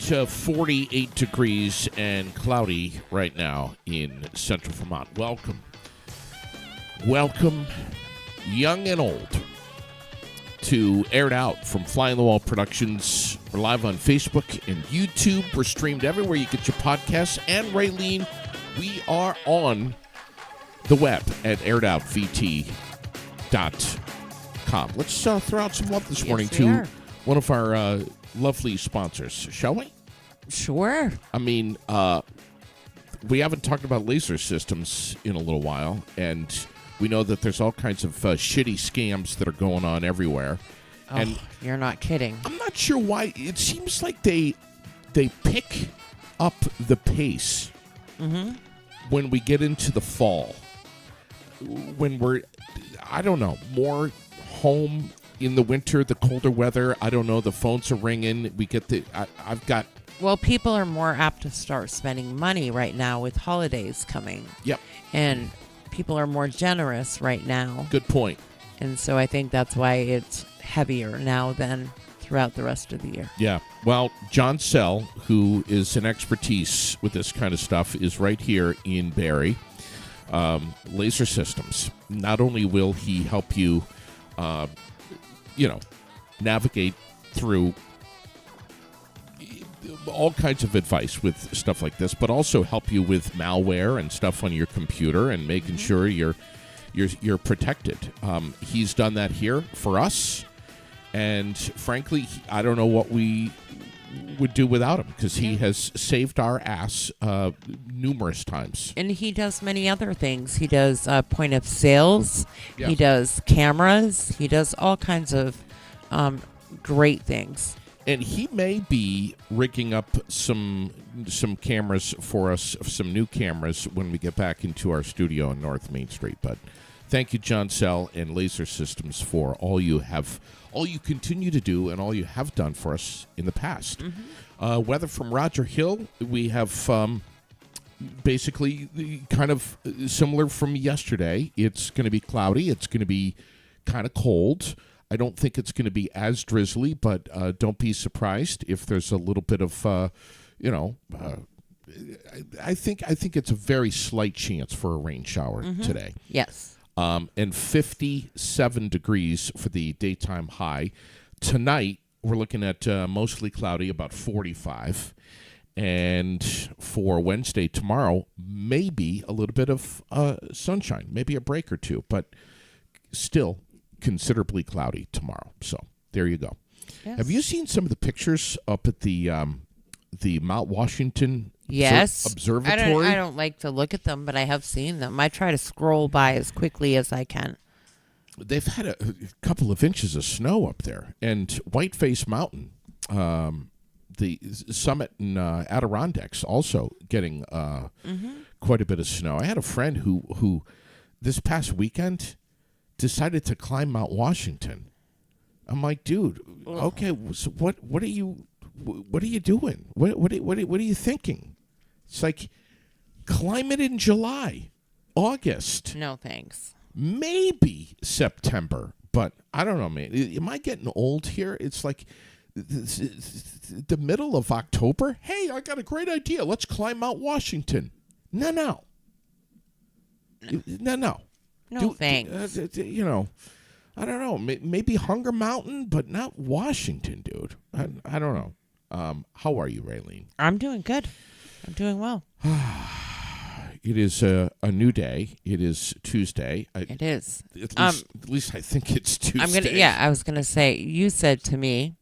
48 degrees and cloudy right now in central Vermont. Welcome, young and old, to Aired Out from Fly on the Wall Productions. We're live on Facebook and YouTube. We're streamed everywhere you get your podcasts. And Raylene, we are on the web at airedoutVT.com. Let's throw out some love this morning to one of our lovely sponsors, shall we? Sure. I mean, we haven't talked about laser systems in a little while, and we know that there's all kinds of shitty scams that are going on everywhere. Oh, and you're not kidding. I'm not sure why. It seems like they pick up the pace when we get into the fall. When we're, I don't know, more home in the winter, the colder weather. I don't know. The phones are ringing. We get I've got. Well, people are more apt to start spending money right now with holidays coming. Yep. And people are more generous right now. Good point. And so I think that's why it's heavier now than throughout the rest of the year. Yeah. Well, John Sell, who is an expertise with this kind of stuff, is right here in Barrie. Laser Systems. Not only will he help you, navigate through all kinds of advice with stuff like this, but also help you with malware and stuff on your computer and making sure you're protected. He's done that here for us, and frankly, I don't know what we would do without him, because he has saved our ass numerous times. And he does many other things. He does point of sales. Yeah. He does cameras. He does all kinds of great things. And he may be rigging up some cameras for us, some new cameras, when we get back into our studio on North Main Street. But thank you, John Sell and Laser Systems, for all you continue to do and all you have done for us in the past. Weather from Roger Hill, we have basically kind of similar from yesterday. It's going to be cloudy. It's going to be kind of cold. I don't think it's going to be as drizzly, but don't be surprised if there's a little bit of, I think it's a very slight chance for a rain shower today. Yes. And 57 degrees for the daytime high. Tonight, we're looking at mostly cloudy, about 45. And for Wednesday, tomorrow, maybe a little bit of sunshine, maybe a break or two, but still considerably cloudy tomorrow. So there you go. Yes. Have you seen some of the pictures up at the Mount Washington Observatory? I don't like to look at them, but I have seen them. I try to scroll by as quickly as I can. They've had a couple of inches of snow up there, and Whiteface Mountain, the summit in Adirondacks, also getting quite a bit of snow. I had a friend who this past weekend decided to climb Mount Washington. I'm like, dude, okay, so what are you doing? What are you thinking? It's like, climb it in July, August. No thanks. Maybe September, but I don't know, man. Am I getting old here? It's like the middle of October. Hey, I got a great idea. Let's climb Mount Washington. No. No, thanks. I don't know. Maybe Hunger Mountain, but not Washington, dude. I don't know. How are you, Raylene? I'm doing good. I'm doing well. It is a new day. It is Tuesday. It is. At least I think it's Tuesday. I was gonna say. You said to me,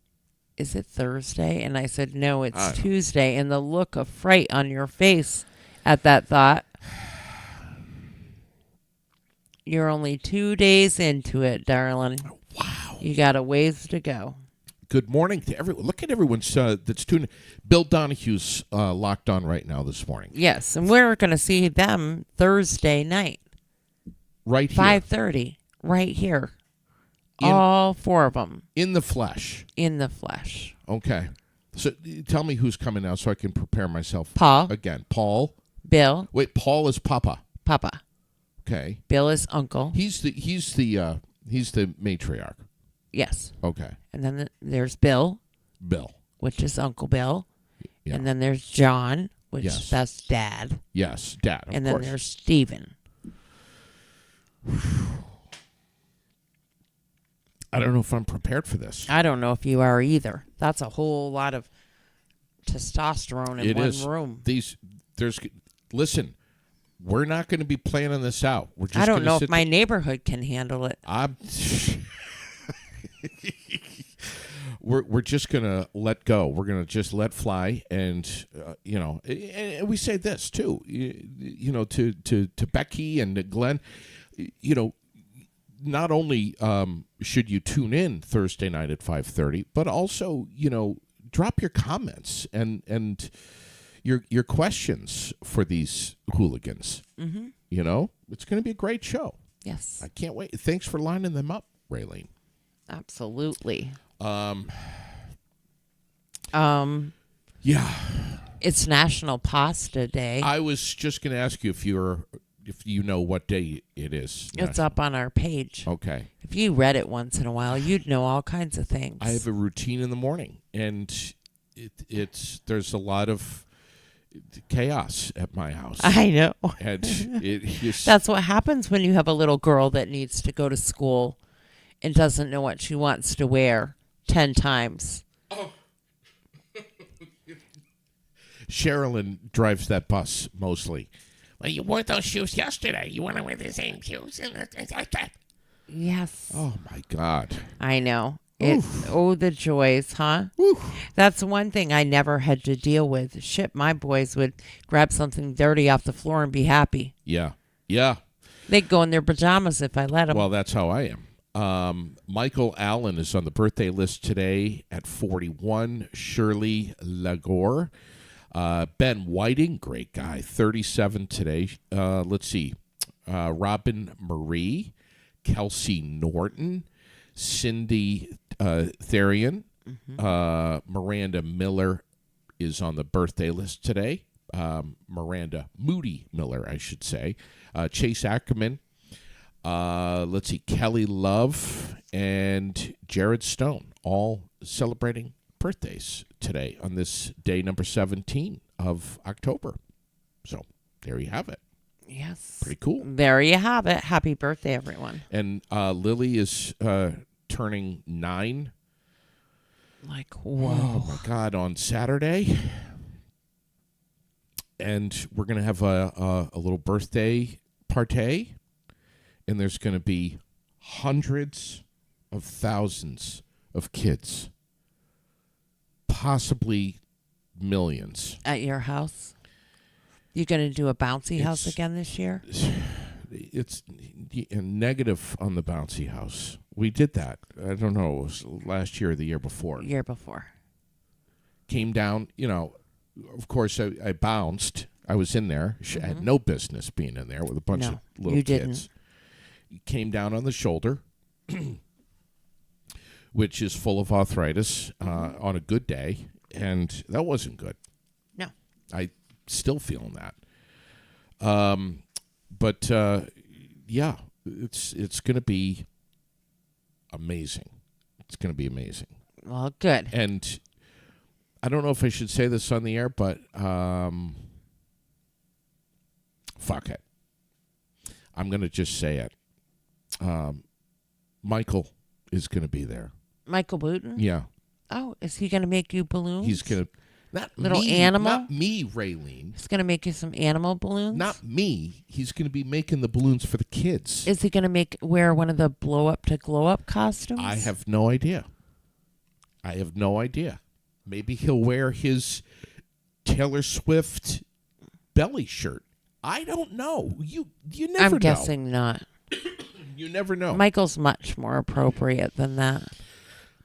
"Is it Thursday?" And I said, "No, it's Tuesday." And the look of fright on your face at that thought. You're only 2 days into it, darling. Wow. You got a ways to go. Good morning to everyone. Look at everyone that's tuning. Bill Donahue's locked on right now this morning. Yes, and we're going to see them Thursday night. Right here. 5:30, right here. All four of them. In the flesh. In the flesh. Okay. So tell me who's coming now so I can prepare myself. Paul. Again. Paul. Bill. Wait, Paul is Papa. Papa. Okay. Bill is uncle. He's the matriarch. Yes. Okay. And then there's Bill. Bill. Which is Uncle Bill. Yeah. And then there's John, which Yes. that's Dad. Yes, Dad. Of And course. then there's Steven. I don't know if I'm prepared for this. I don't know if you are either. That's a whole lot of testosterone in It one is. room. Listen, we're not going to be planning this out. We're just I don't gonna know sit if my neighborhood can handle it. We're just gonna let go. We're gonna just let fly, and and we say this too, to Becky and to Glenn, not only should you tune in Thursday night at 5:30, but also drop your comments and your questions for these hooligans. Mm-hmm. It's going to be a great show. Yes. I can't wait. Thanks for lining them up, Raylene. Absolutely. Yeah. It's National Pasta Day. I was just going to ask you if you know what day it is. It's up on our page. Okay. If you read it once in a while, you'd know all kinds of things. I have a routine in the morning, and there's a lot of chaos at my house. I know. And That's what happens when you have a little girl that needs to go to school and doesn't know what she wants to wear 10 times. Oh. Sherilyn drives that bus mostly. Well, you wore those shoes yesterday. You want to wear the same shoes? Yes. Oh, my God. I know. The joys, huh? Oof. That's one thing I never had to deal with. Shit, my boys would grab something dirty off the floor and be happy. Yeah. Yeah. They'd go in their pajamas if I let them. Well, that's how I am. Michael Allen is on the birthday list today at 41. Shirley Lagore. Ben Whiting, great guy, 37 today. Let's see. Robin Marie. Kelsey Norton. Cindy Therian. Miranda Miller is on the birthday list today. Miranda Moody Miller, I should say. Chase Ackerman. Let's see. Kelly Love and Jared Stone, all celebrating birthdays today on this day number 17 of October. So there you have it. Yes. Pretty cool. There you have it. Happy birthday, everyone. And Lily is turning 9. Like, whoa. Oh, my God, on Saturday. And we're going to have a little birthday party. And there's going to be hundreds of thousands of kids. Possibly millions. At your house? You going to do a bouncy house again this year? It's a negative on the bouncy house. We did that. I don't know. It was last year or the year before. Year before. Came down, of course, I bounced. I was in there. I had no business being in there with a bunch of little kids. Came down on the shoulder, which is full of arthritis on a good day, and that wasn't good. No. I still feeling that. But yeah, it's going to be amazing. It's going to be amazing. Well, good. And I don't know if I should say this on the air, but fuck it. I'm going to just say it. Michael is going to be there. Michael Booten? Yeah. Oh, is he going to make you balloons? He's going to... Not Little me, animal? Not me, Raylene. He's going to make you some animal balloons? Not me. He's going to be making the balloons for the kids. Is he going to wear one of the blow-up to glow-up costumes? I have no idea. Maybe he'll wear his Taylor Swift belly shirt. I don't know. You never know. I'm guessing not. You never know. Michael's much more appropriate than that.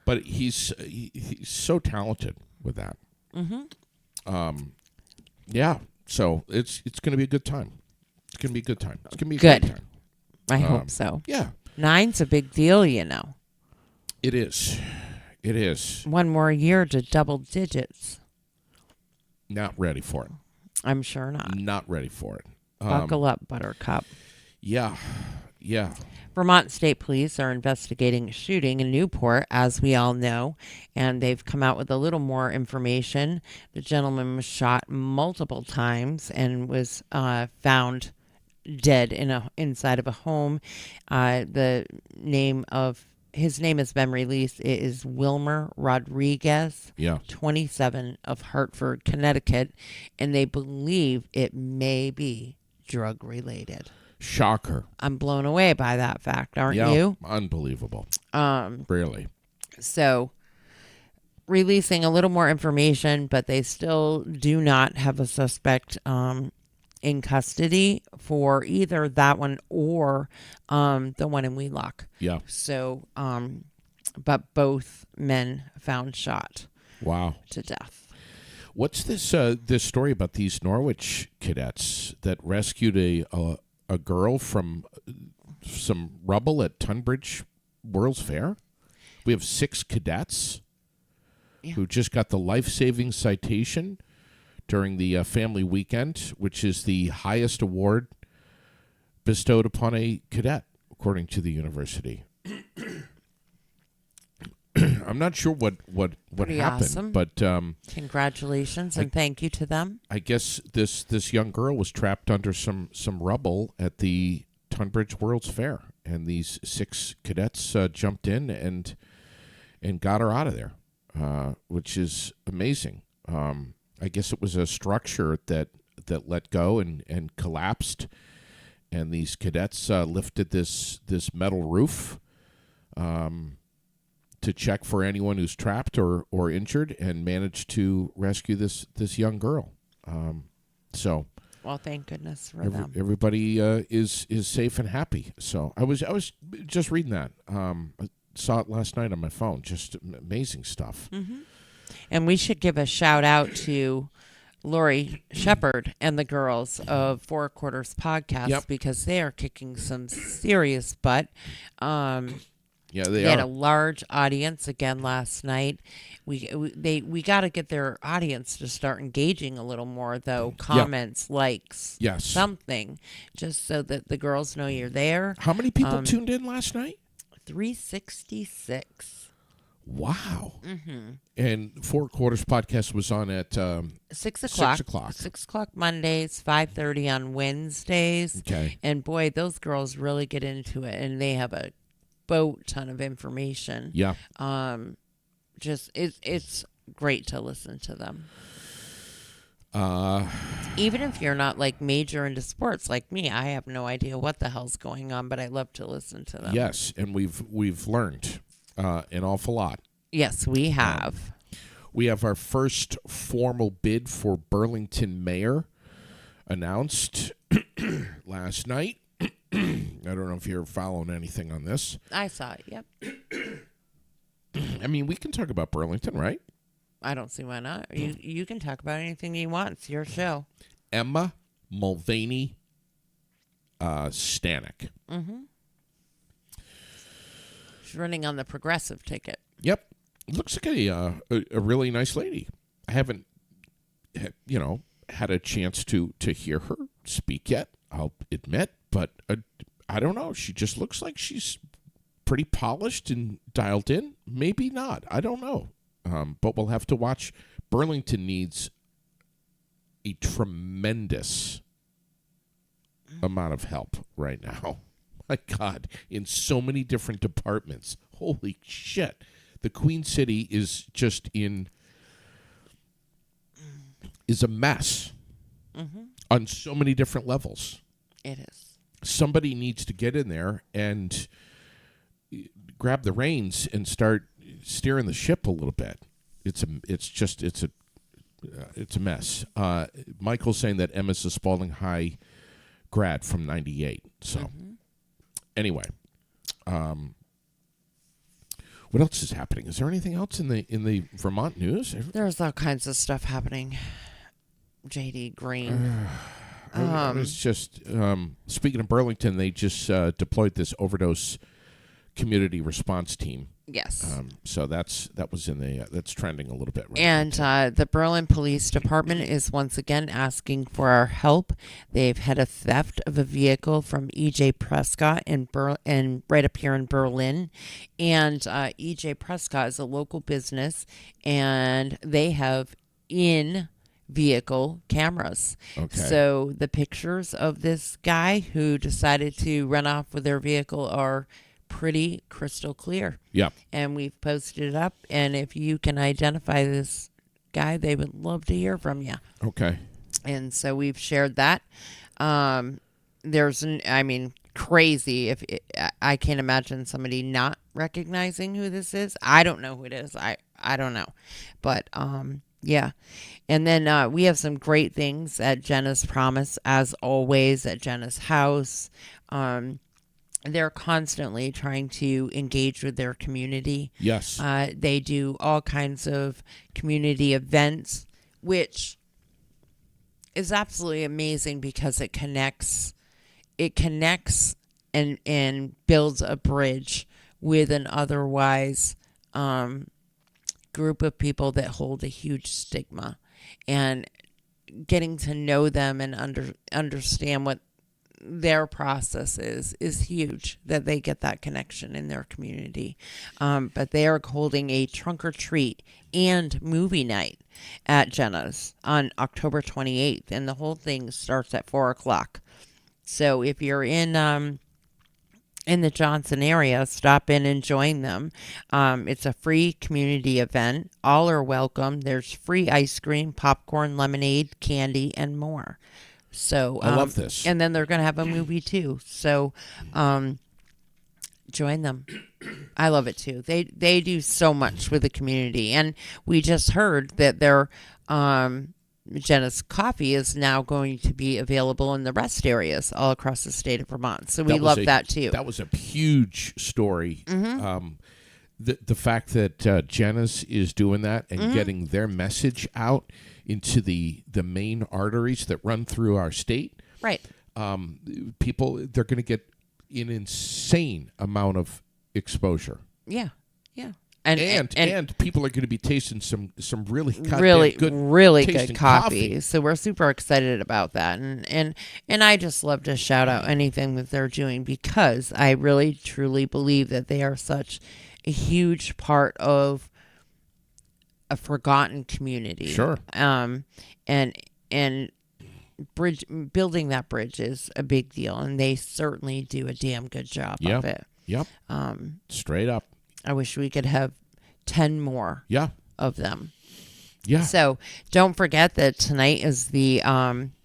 But he's so talented with that. Mm-hmm. Yeah. So it's going to be a good time. It's going to be a good time. It's going to be a Good. great time. I hope so. Yeah. 9's a big deal, you know. It is. It is. One more year to double digits. Not ready for it. I'm sure not. Not ready for it. Buckle up, Buttercup. Yeah. Yeah. Vermont State Police are investigating a shooting in Newport, as we all know, and they've come out with a little more information. The gentleman was shot multiple times and was found dead inside of a home. The name of his name has been released. It is Wilmer Rodriguez, Yeah. 27, of Hartford, Connecticut, and they believe it may be drug related. Shocker. I'm blown away by that fact, aren't Yeah. you? Unbelievable. Really. So, releasing a little more information, but they still do not have a suspect in custody for either that one or the one in Wheelock. Yeah. So, but both men found shot Wow. to death. What's this story about these Norwich cadets that rescued a girl from some rubble at Tunbridge World's Fair? We have 6 cadets who just got the life-saving citation during the family weekend, which is the highest award bestowed upon a cadet, according to the university. I'm not sure what Pretty happened, awesome. but Congratulations and thank you to them. I guess this young girl was trapped under some rubble at the Tunbridge World's Fair, and these 6 cadets jumped in and got her out of there, which is amazing. I guess it was a structure that let go and collapsed, and these cadets lifted this metal roof to check for anyone who's trapped or injured, and managed to rescue this young girl. So, well, thank goodness for them. Everybody is safe and happy. So I was just reading that. I saw it last night on my phone. Just amazing stuff. Mm-hmm. And we should give a shout out to Lori Shepard and the girls of Four Quarters Podcast, because they are kicking some serious butt. Yeah, they had a large audience again last night. We got to get their audience to start engaging a little more, though. Comments, likes, something, just so that the girls know you're there. How many people tuned in last night? 366. Wow. Mm-hmm. And Four Quarters Podcast was on at 6 o'clock. 6 o'clock. 6 o'clock Mondays, 5:30 on Wednesdays. Okay. And boy, those girls really get into it, and they have a boat ton of information. Yeah. Just it's great to listen to them. Even if you're not like major into sports like me, I have no idea what the hell's going on, but I love to listen to them. Yes, and we've learned an awful lot. Yes, we have. We have our first formal bid for Burlington mayor announced last night. I don't know if you're following anything on this. I saw it, yep. I mean, we can talk about Burlington, right? I don't see why not. You can talk about anything you want. It's your show. Emma Mulvaney Stanek. Mm-hmm. She's running on the progressive ticket. Yep. Looks like a really nice lady. I haven't, had a chance to hear her speak yet, I'll admit. But I don't know. She just looks like she's pretty polished and dialed in. Maybe not. I don't know. But we'll have to watch. Burlington needs a tremendous amount of help right now. My God, in so many different departments. Holy shit. The Queen City is just is a mess on so many different levels. It is. Somebody needs to get in there and grab the reins and start steering the ship a little bit. It's a mess. Michael's saying that Emma's a Spalding High grad from '98. So anyway, what else is happening? Is there anything else in the Vermont news? There's all kinds of stuff happening. JD Green. It's just speaking of Burlington, they just deployed this overdose community response team. Yes. So that was in the that's trending a little bit right And now, the Berlin Police Department is once again asking for our help. They've had a theft of a vehicle from E.J. Prescott in right up here in Berlin. And E.J. Prescott is a local business, and they have in-vehicle cameras. Okay. So the pictures of this guy who decided to run off with their vehicle are pretty crystal clear. Yeah. And we've posted it up. And if you can identify this guy, they would love to hear from you. Okay. And so we've shared that. Crazy. I can't imagine somebody not recognizing who this is. I don't know who it is. I don't know. But yeah. And then we have some great things at Jenna's Promise, as always, at Jenna's house. They're constantly trying to engage with their community. Yes. They do all kinds of community events, which is absolutely amazing because it connects and builds a bridge with an otherwise group of people that hold a huge stigma. And getting to know them and understand what their process is huge, that they get that connection in their community. But they are holding a trunk or treat and movie night at Jenna's on October 28th, and the whole thing starts at 4:00. So if you're in the Johnson area, stop in and join them. It's a free community event. All are welcome. There's free ice cream, popcorn, lemonade, candy, and more. So I love this. And then they're going to have a movie too. So join them. I love it too. They do so much with the community. And we just heard that their Jenna's Coffee is now going to be available in the rest areas all across the state of Vermont. So we love that too. That was a huge story. Mm-hmm. The fact that Jenna's is doing that and Mm-hmm. getting their message out into the main arteries that run through our state. Right. People, they're going to get an insane amount of exposure. Yeah. Yeah. And people are going to be tasting some really really tasting good coffee. So we're super excited about that. And I just love to shout out anything that they're doing, because I really truly believe that they are such a huge part of a forgotten community. Sure. And building that bridge is a big deal, and they certainly do a damn good job of it. Yep. Straight up. I wish we could have 10 more of them. Yeah. So don't forget that tonight is the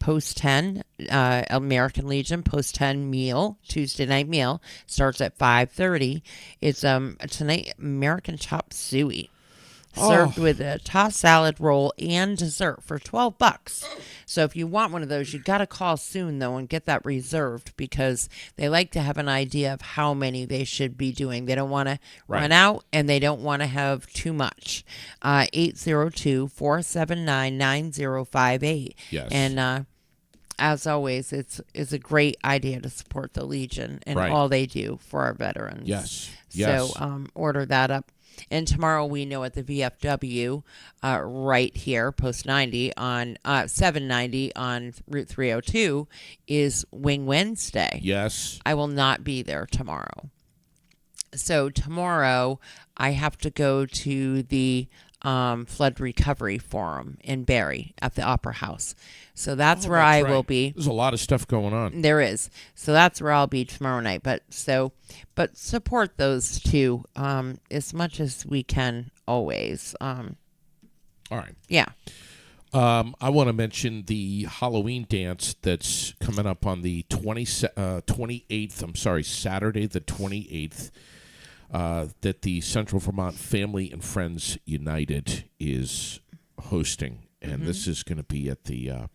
post 10 American Legion post 10 meal, Tuesday night meal. Starts at 5:30. It's tonight American chop suey, served with a tossed salad roll and dessert for $12. So if you want one of those, you got to call soon though and get that reserved, because they like to have an idea of how many they should be doing. They don't want to run out, and they don't want to have too much. 802-479-9058. Yes. And as always, it's a great idea to support the Legion and all they do for our veterans. Yes. So order that up. And tomorrow we know at the VFW right here, post 90 on 790 on Route 302 is Wing Wednesday. Yes. I will not be there tomorrow. So tomorrow I have to go to the Flood Recovery Forum in Barrie at the Opera House. So that's where I will be. There's a lot of stuff going on. There is. So that's where I'll be tomorrow night. But support those two as much as we can always. All right. Yeah. I want to mention the Halloween dance that's coming up on the 28th. I'm sorry, Saturday the 28th. That the Central Vermont Family and Friends United is hosting, and this is going to be at the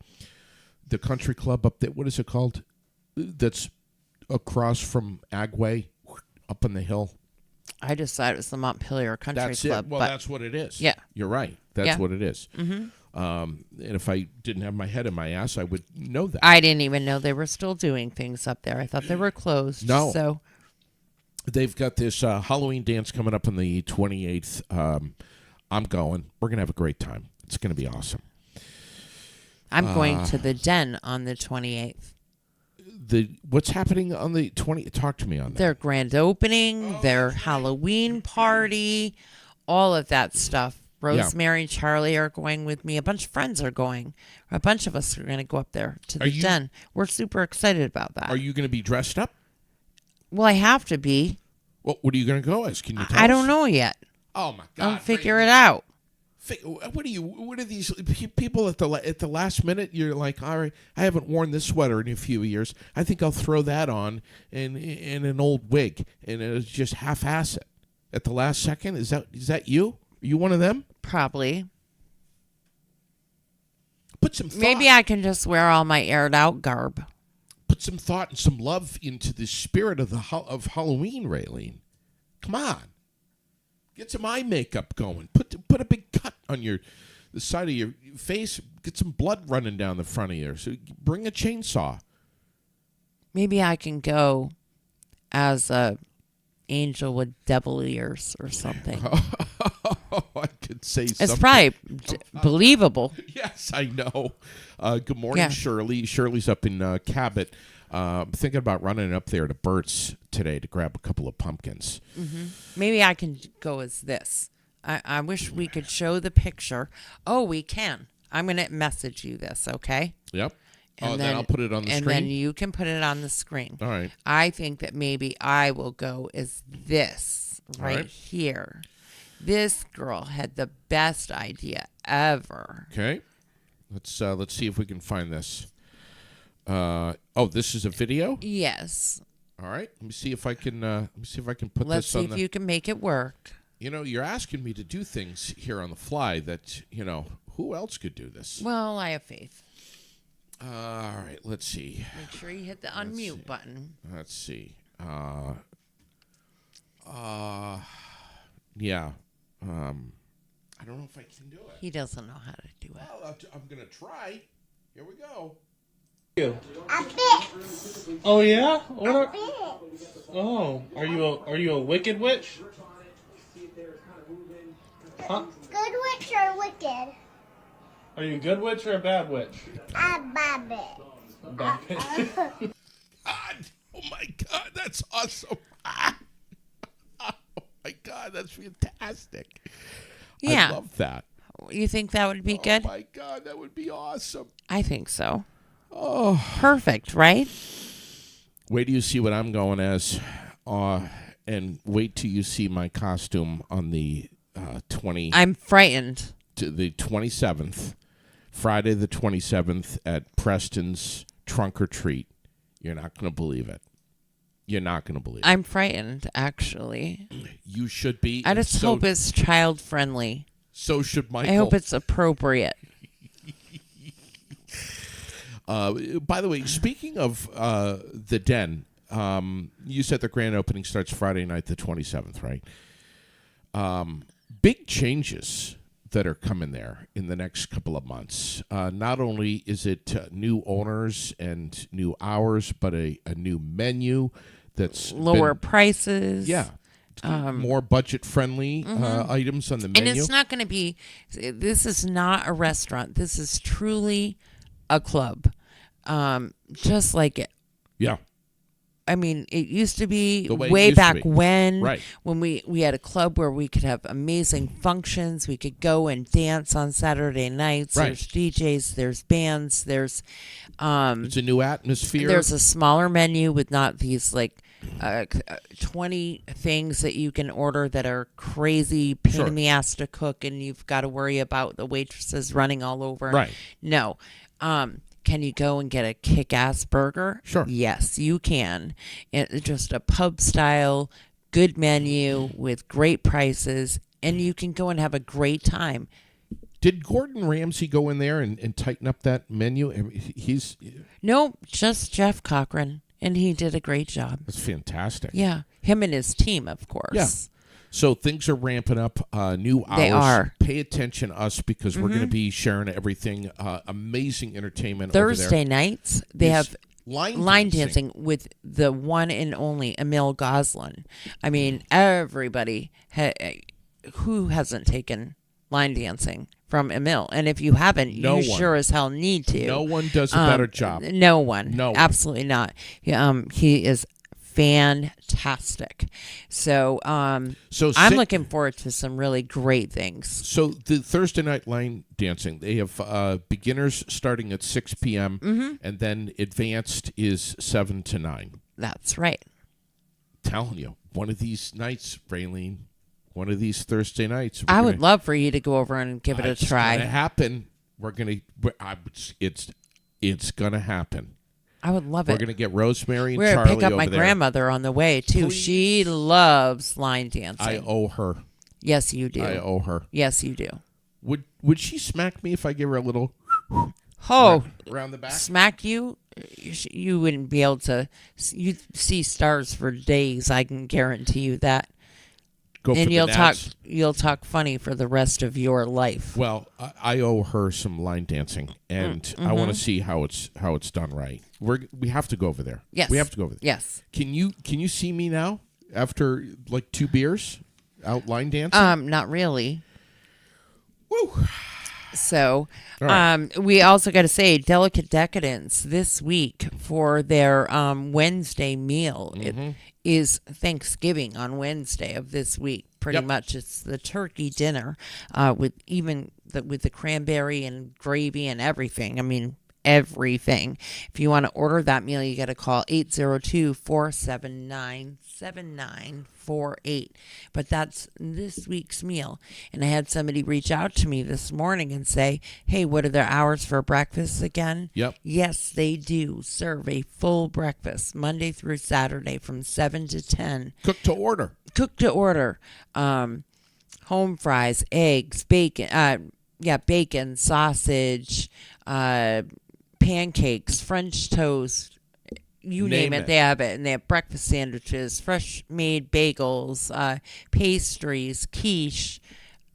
country club up there. What is it called? That's across from Agway, up on the hill. I just thought it was the Montpelier Country Club. Well, that's what it is. Yeah, you're right. That's what it is. Mm-hmm. And if I didn't have my head in my ass, I would know that. I didn't even know they were still doing things up there. I thought they were closed. No. So they've got this Halloween dance coming up on the 28th. I'm going. We're going to have a great time. It's going to be awesome. I'm going to the Den on the 28th. What's happening on the 20th? Talk to me on that. Their grand opening, their Halloween party, all of that stuff. Rosemary and Charlie are going with me. A bunch of friends are going. A bunch of us are going to go up there to the Den. We're super excited about that. Are you going to be dressed up? Well, I have to be. Well, what are you going to go as? Can you tell I us? don't know yet. Oh, my God. I'll figure it out. What are these people at the last minute? You're like, all right, I haven't worn this sweater in a few years. I think I'll throw that on in an old wig, and it's just half-ass it at the last second. Is that you? Are you one of them? Probably. Put some thought. Maybe I can just wear all my aired out garb. Put some thought and some love into the spirit of Halloween, Raylene. Come on. Get some eye makeup going. Put a big cut on the side of your face. Get some blood running down the front of you. So bring a chainsaw. Maybe I can go as a angel with devil ears or something. I could say something. It's probably believable. Yes, I know. Good morning, Shirley. Shirley's up in Cabot. Thinking about running up there to Burt's today to grab a couple of pumpkins. Mm-hmm. Maybe I can go as this. I wish we could show the picture. Oh, we can. I'm going to message you this, okay? Yep. And then I'll put it on the screen? And then you can put it on the screen. All right. I think that maybe I will go as this right here. This girl had the best idea ever. Okay. Let's see if we can find this. This is a video? Yes. All right. Let me see if I can put this on the... Let's see if you can make it work. You know, you're asking me to do things here on the fly that, who else could do this? Well, I have faith. All right, let's see. Make sure you hit the unmute button. Let's see. Yeah. I don't know if I can do it. He doesn't know how to do it. Well, I'm going to try. Here we go. A bit. Oh yeah? A bit. Oh, are you a wicked witch? Huh? Good witch or wicked? Are you a good witch or a bad witch? A bad bit. A bad witch. God. Oh my God, that's awesome. Oh my God, that's fantastic. Yeah. I love that. You think that would be good? Oh my God, that would be awesome. I think so. Oh. Perfect, right? Wait till you see what I'm going as, and wait till you see my costume on the 20. I'm frightened. To the 27th, Friday the 27th at Preston's Trunk or Treat. You're not going to believe it. You're not going to believe it. I'm frightened, actually. You should be. I just hope it's child friendly. So should Michael. I hope it's appropriate. By the way, speaking of the Den, you said the grand opening starts Friday night the 27th, right? Big changes that are coming there in the next couple of months. Not only is it new owners and new hours, but a new menu that's lower prices. Yeah. More budget-friendly items on the menu. And it's not going to be, this is not a restaurant. This is truly a club. Just like it. Yeah. I mean, it used to be The way it way used to back be. when Right. we had a club where we could have amazing functions. We could go and dance on Saturday nights. Right. There's DJs, there's bands, there's It's a new atmosphere. there's a smaller menu with not these like 20 things that you can order that are crazy pain Sure. in the ass to cook, and you've got to worry about the waitresses running all over. Right. No. Can you go and get a kick-ass burger? Sure. Yes, you can. It's just a pub-style, good menu with great prices, and you can go and have a great time. Did Gordon Ramsay go in there and tighten up that menu? I mean, he's No, just Jeff Cochran, and he did a great job. that's fantastic. Yeah, him and his team, of course. Yeah. So things are ramping up. New hours. They are. Pay attention to us because we're going to be sharing everything. Amazing entertainment over Thursday there. nights, they Yes. have line dancing with the one and only Emil Goslin. I mean, everybody who hasn't taken line dancing from Emil, and if you haven't, No you one. sure as hell need to. No one does a better job. No one. No one. Absolutely not. He is fantastic. So, So I'm looking forward to some really great things. So the Thursday night line dancing, they have beginners starting at 6 p.m. And then advanced is 7 to 9. That's right. Telling you, one of these nights, Raylene, one of these Thursday nights. I would love for you to go over and give it a try. It's gonna happen. It's gonna happen. I would love We're it. gonna get Rosemary and We're Charlie gonna pick up over my there. grandmother on the way too. Please. She loves line dancing. I owe her. Yes, you do. I owe her. Yes, you do. Would she smack me if I give her a little Oh, around the back? smack you? You wouldn't be able to. You'd see stars for days. I can guarantee you that. Go And for you'll the talk. gnats. You'll talk funny for the rest of your life. Well, I owe her some line dancing, and I want to see how it's done right. We have to go over there. Yes. We have to go over there. Yes. Can you see me now after like 2 beers out line dancing? Not really. Woo. So, All right. we also got to say Delicate Decadence this week for their Wednesday meal. It is Thanksgiving on Wednesday of this week. Pretty Yep. much, it's the turkey dinner with the cranberry and gravy and everything. I mean, everything. If you want to order that meal, you got to call 802-479-7948. But that's this week's meal. And I had somebody reach out to me this morning and say, hey, what are their hours for breakfast again? Yep. Yes, they do serve a full breakfast Monday through Saturday from 7 to 10. Cook to order. Cook to order. Home fries, eggs, bacon, bacon, sausage, pancakes, French toast, you name it, they have it. And they have breakfast sandwiches, fresh made bagels, pastries, quiche,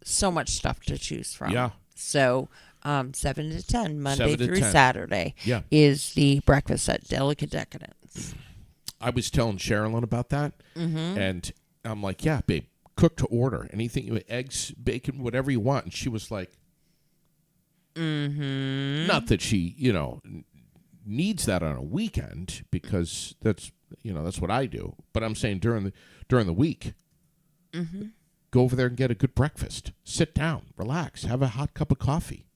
so much stuff to choose from. Yeah. So 7 to 10, Monday 7 to through 10. Saturday Yeah. is the breakfast at Delicate Decadence. I was telling Sherilyn about that, and I'm like, yeah, babe, cook to order. Anything, eggs, bacon, whatever you want. And she was like, not that she, needs that on a weekend, because that's what I do. But I'm saying during the week, go over there and get a good breakfast. Sit down, relax, have a hot cup of coffee.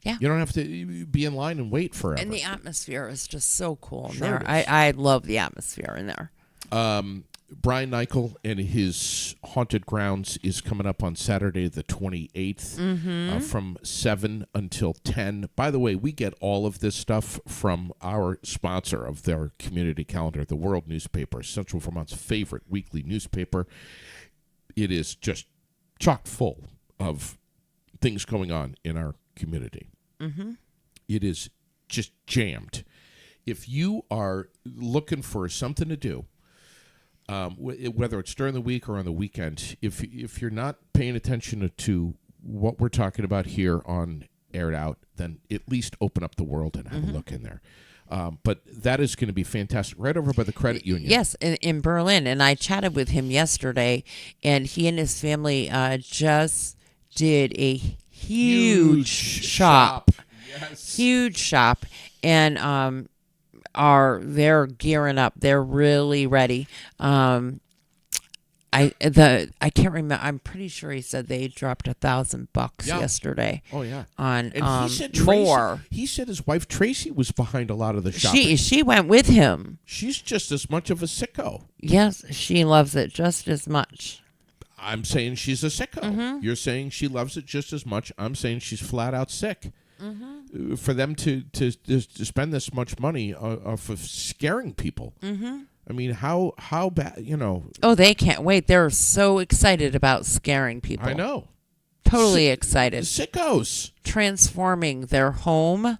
Yeah. You don't have to be in line and wait forever. And the atmosphere is just so cool in Sure there. it is. I love the atmosphere in there. Brian Nichol and his Haunted Grounds is coming up on Saturday the 28th from 7 until 10. By the way, we get all of this stuff from our sponsor of their community calendar, the World Newspaper, Central Vermont's favorite weekly newspaper. It is just chock full of things going on in our community. It is just jammed. If you are looking for something to do, whether it's during the week or on the weekend, if you're not paying attention to what we're talking about here on Aired Out, then at least open up the world and have a look in there. But that is going to be fantastic, right over by the credit union. Yes, in Berlin. And I chatted with him yesterday, and he and his family just did a huge shop. Yes. Huge shop. And they're gearing up. They're really ready. I can't remember. I'm pretty sure he said they dropped $1,000 yesterday. Oh yeah. On And he said more. He said his wife Tracy was behind a lot of the shopping. She went with him. She's just as much of a sicko. Yes, she loves it just as much. I'm saying she's a sicko. You're saying she loves it just as much. I'm saying she's flat out sick. For them to spend this much money for scaring people. I mean, how bad, Oh, they can't wait. They're so excited about scaring people. I know. Totally excited. Sickos. Transforming their home,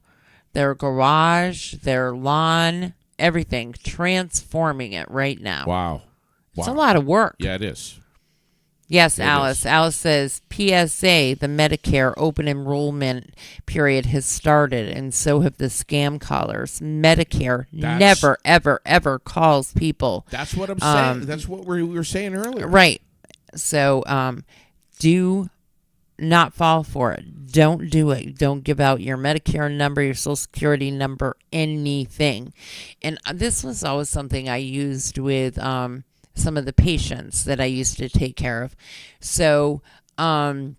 their garage, their lawn, everything. Transforming it right now. Wow. It's a lot of work. Yeah, it is. Yes, It is. Alice. Alice says, PSA, the Medicare open enrollment period has started, and so have the scam callers. Medicare never, ever, ever calls people. That's what I'm saying. That's what we were saying earlier. Right. So do not fall for it. Don't do it. Don't give out your Medicare number, your Social Security number, anything. And this was always something I used with some of the patients that I used to take care of. So when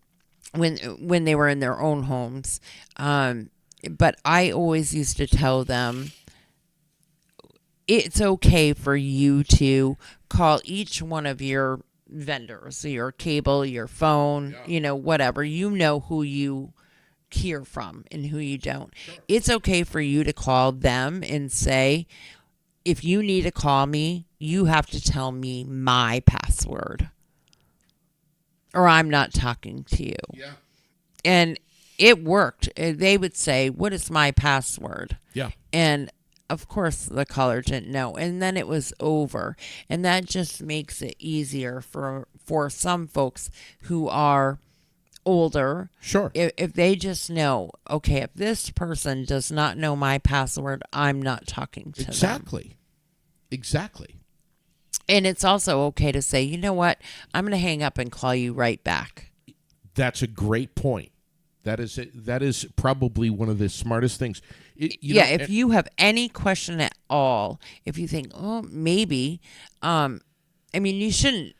they were in their own homes, but I always used to tell them it's okay for you to call each one of your vendors, your cable, your phone, whatever. You know who you hear from and who you don't. Sure. It's okay for you to call them and say, if you need to call me, you have to tell me my password, or I'm not talking to you. Yeah. And it worked. They would say, what is my password? Yeah. And of course, the caller didn't know. And then it was over. And that just makes it easier for some folks who are older. Sure. If they just know, okay, if this person does not know my password, I'm not talking to them. Exactly. And it's also okay to say, you know what, I'm going to hang up and call you right back. That's a great point. That is probably one of the smartest things. If you have any question at all, if you think, oh, maybe, you shouldn't.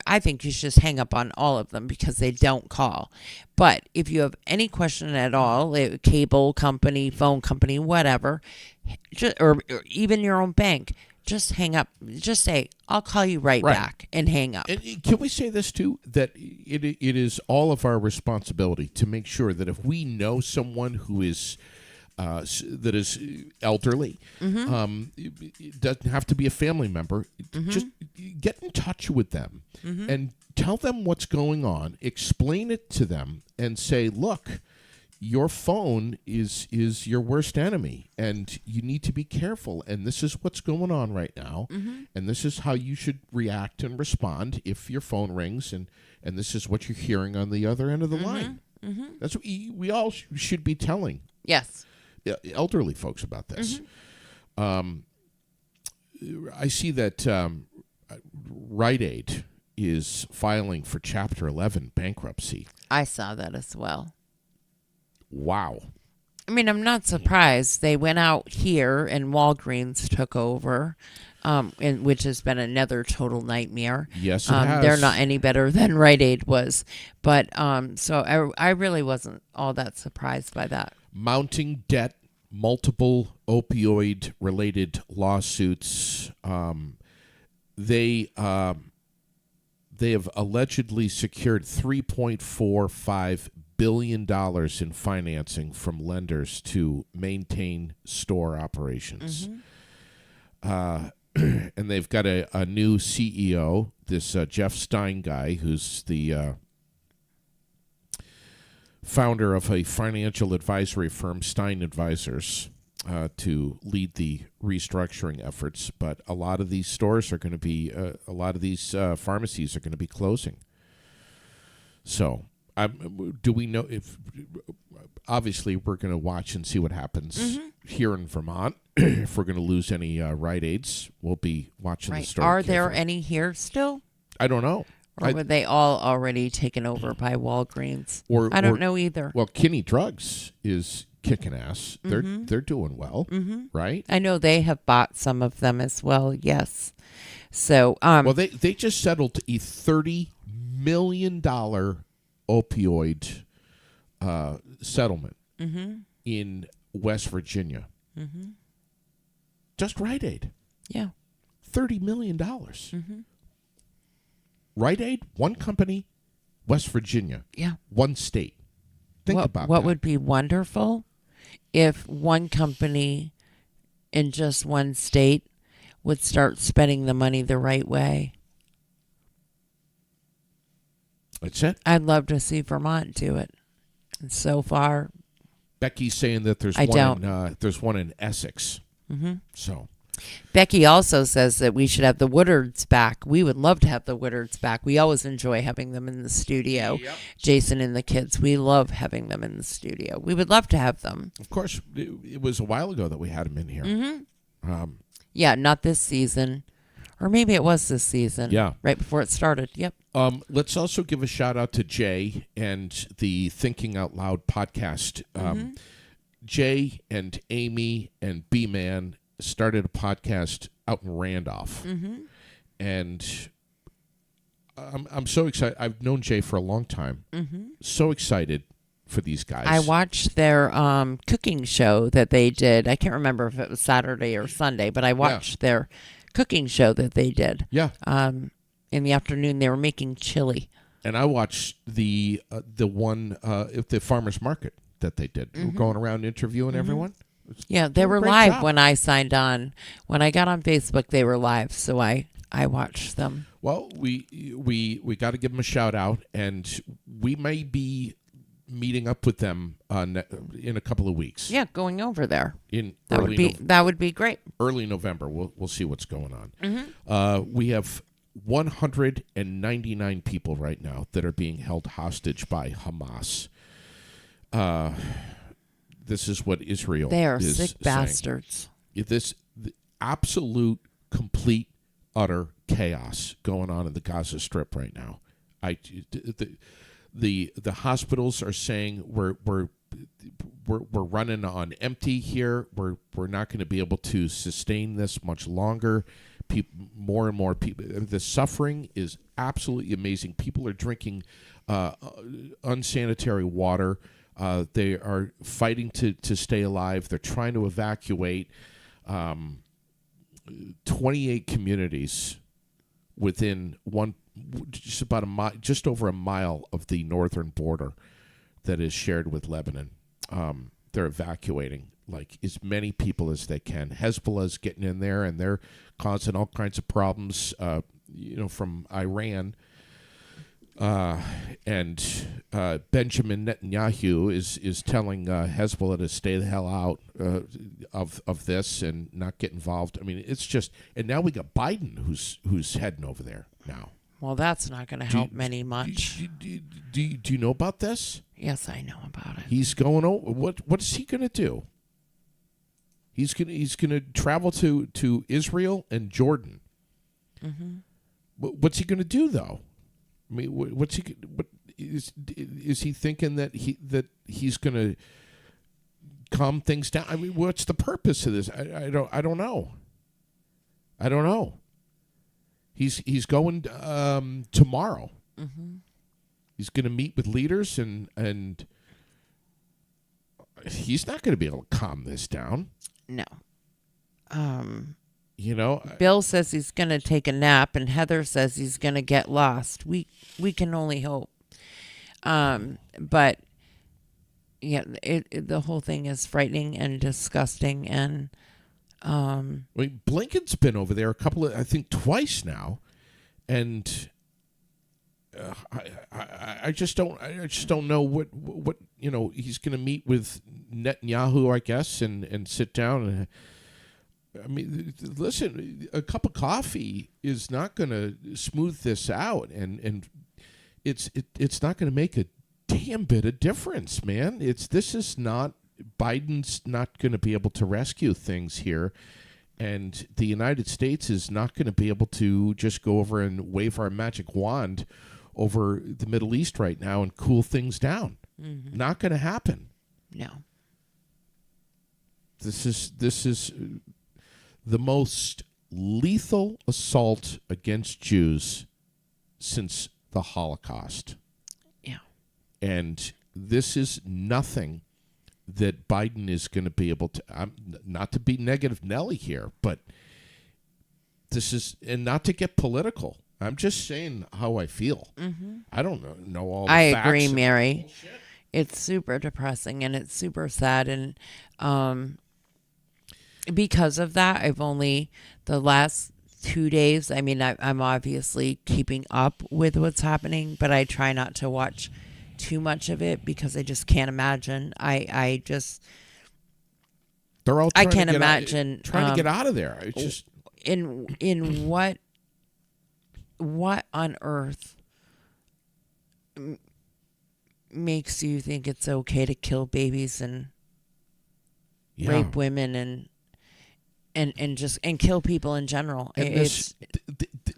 I think you should just hang up on all of them because they don't call. But if you have any question at all, cable company, phone company, whatever, or even your own bank, just hang up. Just say, I'll call you right back, and hang up. And can we say this too, that it is all of our responsibility to make sure that if we know someone who is that is elderly, it doesn't have to be a family member, just get in touch with them and tell them what's going on, explain it to them, and say, look, your phone is your worst enemy, and you need to be careful, and this is what's going on right now, and this is how you should react and respond if your phone rings, and this is what you're hearing on the other end of the line. That's what we all should be telling. Yes. Elderly folks about this. I see that Rite Aid is filing for Chapter 11 bankruptcy. I saw that as well. Wow. I'm not surprised. They went out here and Walgreens took over, which has been another total nightmare. Yes, it has. They're not any better than Rite Aid was. But so I really wasn't all that surprised by that. Mounting debt, multiple opioid-related lawsuits. They have allegedly secured $3.45 billion in financing from lenders to maintain store operations. And they've got a new CEO, this Jeff Stein guy, who's the founder of a financial advisory firm, Stein Advisors, to lead the restructuring efforts. But a lot of these stores are going to be, a lot of these pharmacies are going to be closing. So, do we know if, obviously, we're going to watch and see what happens here in Vermont. If we're going to lose any Rite Aids, we'll be watching the story. Are there any here still? I don't know. Or were they all already taken over by Walgreens? I don't know either. Well, Kinney Drugs is kicking ass. They're doing well, right? I know they have bought some of them as well. Yes. So, well, they just settled a $30 million opioid settlement in West Virginia. Just Rite Aid. Yeah. $30 million. Rite Aid, one company, West Virginia. Yeah. One state. Think about that. What would be wonderful if one company in just one state would start spending the money the right way. That's it. I'd love to see Vermont do it. And so far, Becky's saying that there's one in Essex. So Becky also says that we should have the Woodards back. We would love to have the Woodards back. We always enjoy having them in the studio. Yep. Jason and the kids, we love having them in the studio. We would love to have them. Of course, it was a while ago that we had him in here. Mm-hmm. Yeah, not this season. Or maybe it was this season. Yeah. Right before it started. Yep. Let's also give a shout out to Jay and the Thinking Out Loud podcast. Jay and Amy and B-Man started a podcast out in Randolph. And I'm so excited. I've known Jay for a long time. So excited for these guys. I watched their cooking show that they did. I can't remember if it was Saturday or Sunday, but I watched their cooking show that they did. Yeah. In the afternoon, they were making chili. And I watched the one at the farmer's market that they did. Going around interviewing everyone. Yeah, they were Great live job. when I signed on. When I got on Facebook, they were live, so I watched them. Well, we got to give them a shout out, and we may be meeting up with them in a couple of weeks. Yeah, going over there. That would be great. Early November. We'll see what's going on. We have 199 people right now that are being held hostage by Hamas. This is what Israel They are is sick saying. bastards. The absolute, complete, utter chaos going on in the Gaza Strip right now. The hospitals are saying we're running on empty here. We're not going to be able to sustain this much longer. More and more people. The suffering is absolutely amazing. People are drinking unsanitary water. They are fighting to stay alive. They're trying to evacuate 28 communities within just over a mile of the northern border that is shared with Lebanon. They're evacuating like as many people as they can. Hezbollah's getting in there, and they're causing all kinds of problems. From Iran. And Benjamin Netanyahu is telling Hezbollah to stay the hell out of this and not get involved. I mean, it's just, and now we got Biden who's heading over there now. Well, that's not going to help many much. Do you know about this? Yes, I know about it. He's going over. What is he going to do? He's gonna travel to Israel and Jordan. What's he going to do though? I mean, what is he thinking that he's going to calm things down? I mean, what's the purpose of this? I don't know. I don't know. He's going tomorrow. He's going to meet with leaders and he's not going to be able to calm this down. No. Bill says he's going to take a nap, and Heather says he's going to get lost. We can only hope. But yeah, the whole thing is frightening and disgusting. And Blinken's been over there I think twice now, and I just don't know what he's going to meet with Netanyahu, I guess, and sit down and. I mean, listen, a cup of coffee is not going to smooth this out, and it's not going to make a damn bit of difference, man. Biden's not going to be able to rescue things here, and the United States is not going to be able to just go over and wave our magic wand over the Middle East right now and cool things down. Not going to happen. No. This is the most lethal assault against Jews since the Holocaust. Yeah. And this is nothing that Biden is going to be able to, not to be negative Nelly here, but this is, and not to get political. I'm just saying how I feel. I don't know all the facts. I agree, Mary. It's super depressing and it's super sad. And because of that, I've only the last 2 days, I mean, I'm obviously keeping up with what's happening, but I try not to watch too much of it because I just can't imagine. They're all I trying can't to get imagine, trying to get out of there. It's just in what on earth makes you think it's okay to kill babies and rape women and kill people in general. And It's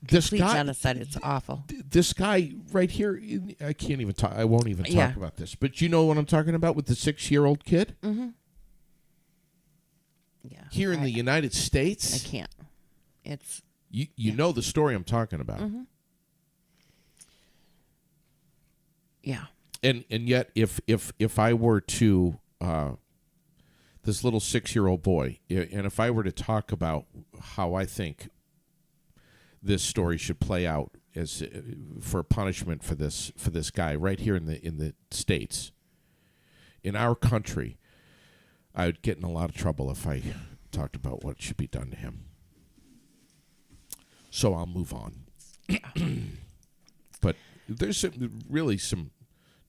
this complete guy, genocide. It's awful. this guy right here, I can't even talk. I won't even talk Yeah. about this. But you know what I'm talking about with the 6-year-old kid Mm-hmm. Yeah. here in the United I States. can't. It's You know the story I'm talking about. Mm-hmm. yeah. And yet, if I were to this little 6-year-old boy, and if I were to talk about how I think this story should play out as for punishment for this guy right here in the States, in our country, I would get in a lot of trouble if I talked about what should be done to him. So I'll move on. But there's really some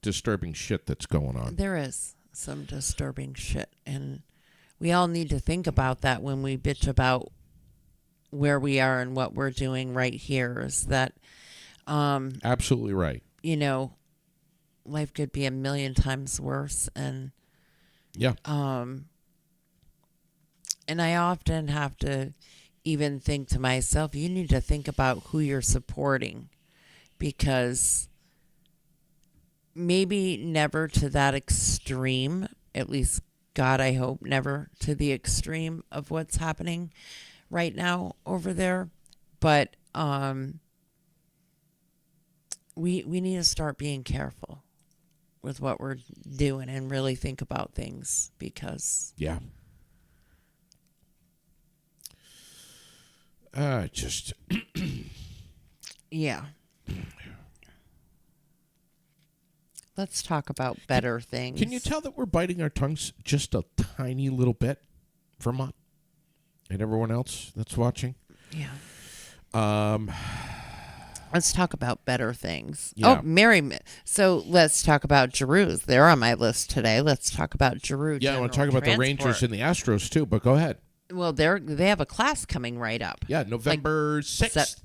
disturbing shit that's going on. There is some disturbing shit, and we all need to think about that when we bitch about where we are and what we're doing right here. Is that, Absolutely right. life could be a million times worse, and Yeah. and I often have to even think to myself, you need to think about who you're supporting, because maybe never to that extreme, at least God, I hope never to the extreme of what's happening right now over there. But we need to start being careful with what we're doing and really think about things, because Yeah. Just yeah. Let's talk about better things. can you tell that we're biting our tongues just a tiny little bit, Vermont, and everyone else that's watching? Yeah. Um, Let's talk about better things. Yeah. Oh, So let's talk about Giroux. They're on my list today. Let's talk about Giroux. yeah, I want to talk General about the Rangers Transport. and the Astros too, but go ahead. Well, they have a class coming right up. Yeah, November 6th.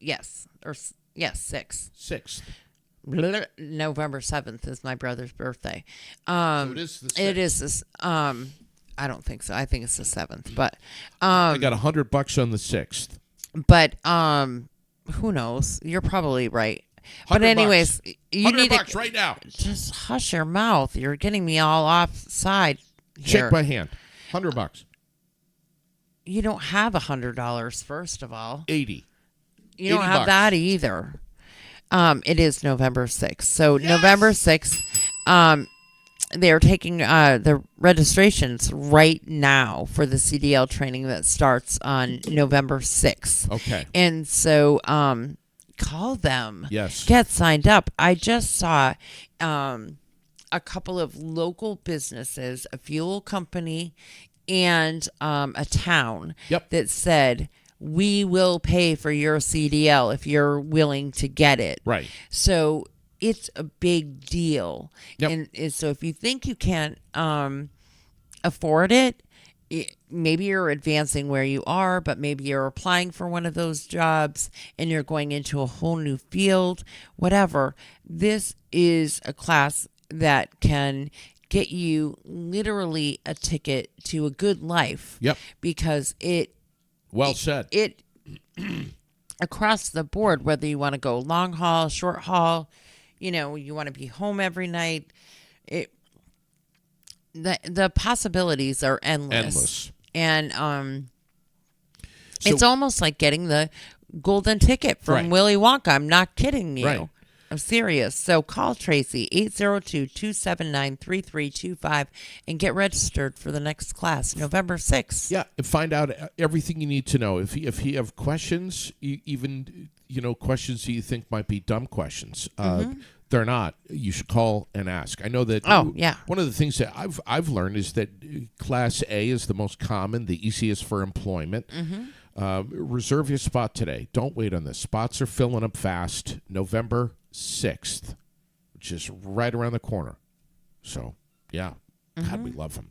Yes, 6th. 6th. November 7th is my brother's birthday. So it is the 6th. It is this. I don't think so. I think it's the 7th. But I got $100 on the 6th. But who knows? You're probably right. But anyways, you need $100 to right now. just hush your mouth. You're getting me all offside here. Check by hand. $100. You don't have $100. First of all, 80. you don't 80 have bucks. that either. It is November 6th. So November 6th, they're taking the registrations right now for the CDL training that starts on November 6th. Okay. And so call them. Yes. Get signed up. I just saw a couple of local businesses, a fuel company and a town Yep. that said, we will pay for your CDL if you're willing to get it. Right. So it's a big deal. Yep. And so if you think you can't afford it, maybe you're advancing where you are, but maybe you're applying for one of those jobs and you're going into a whole new field, whatever. This is a class that can get you literally a ticket to a good life. Yep. Because Well said. it across the board, whether you want to go long haul, short haul, you want to be home every night, the possibilities are endless. And So- it's almost like getting the golden ticket from Right. Willy Wonka. I'm not kidding you. Right. I'm serious. So call Tracy 802-279-3325 and get registered for the next class, November 6th. Yeah, and find out everything you need to know. If you have questions, even questions that you think might be dumb questions, they're not. You should call and ask. I know that. Oh, yeah. One of the things that I've learned is that Class A is the most common, the easiest for employment. Reserve your spot today. Don't wait on this. Spots are filling up fast. November 6th, which is right around the corner. So, yeah. God, we love them.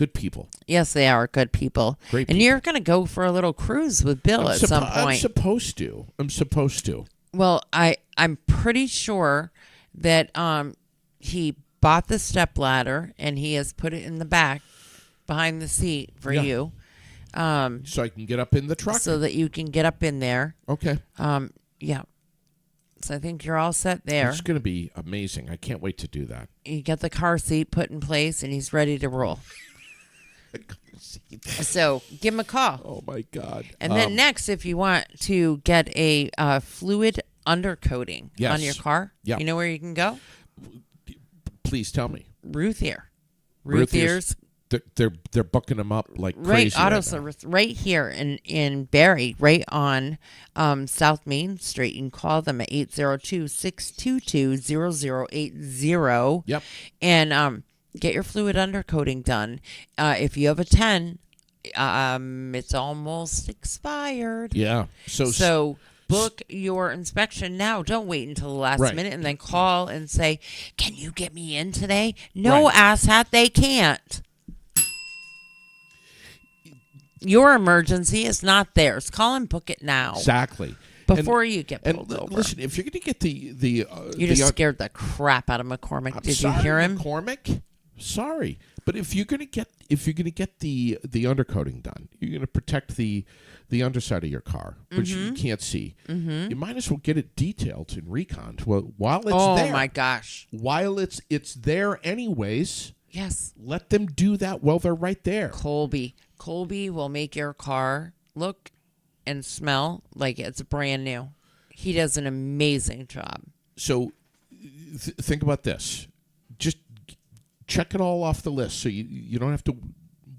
Good people. Yes, they are good people. Great And people. you're going to go for a little cruise with Bill at some I'm point. supposed to. Well, I'm pretty sure that he bought the step ladder and he has put it in the back behind the seat for Yeah. you. So I can get up in the truck. So that you can get up in there. Okay. Yeah. So I think you're all set there. It's going to be amazing. I can't wait to do that. You get the car seat put in place and he's ready to roll. So give him a call. Oh, my God. And then next, if you want to get a fluid undercoating Yes. on your car, Yeah. you know where you can go? Please tell me. Ruthier. Ruthier's, they're booking them up like Right, crazy. auto right now. service right here in Barrie, right on South Main Street. You can call them at 802-622-0080. Yep. And get your fluid undercoating done. If you have a 10, it's almost expired. Yeah. So book your inspection now. Don't wait until the last Right. minute and then call and say, "Can you get me in today?" No, Right. asshat, they can't. Your emergency is not theirs. Call and book it now Exactly. before you get And pulled over. listen, if you're going to get the You just scared the crap out of McCormick. Did you hear him? McCormick? Sorry, but if you're going to get the undercoating done, you're going to protect the underside of your car, which Mm-hmm. you can't see. You might as well get it detailed and reconned. Well, while it's Oh there, my gosh! while it's there anyways, Yes, let them do that while they're right there. Colby will make your car look and smell like it's brand new. He does an amazing job. So think about this. Just check it all off the list so you don't have to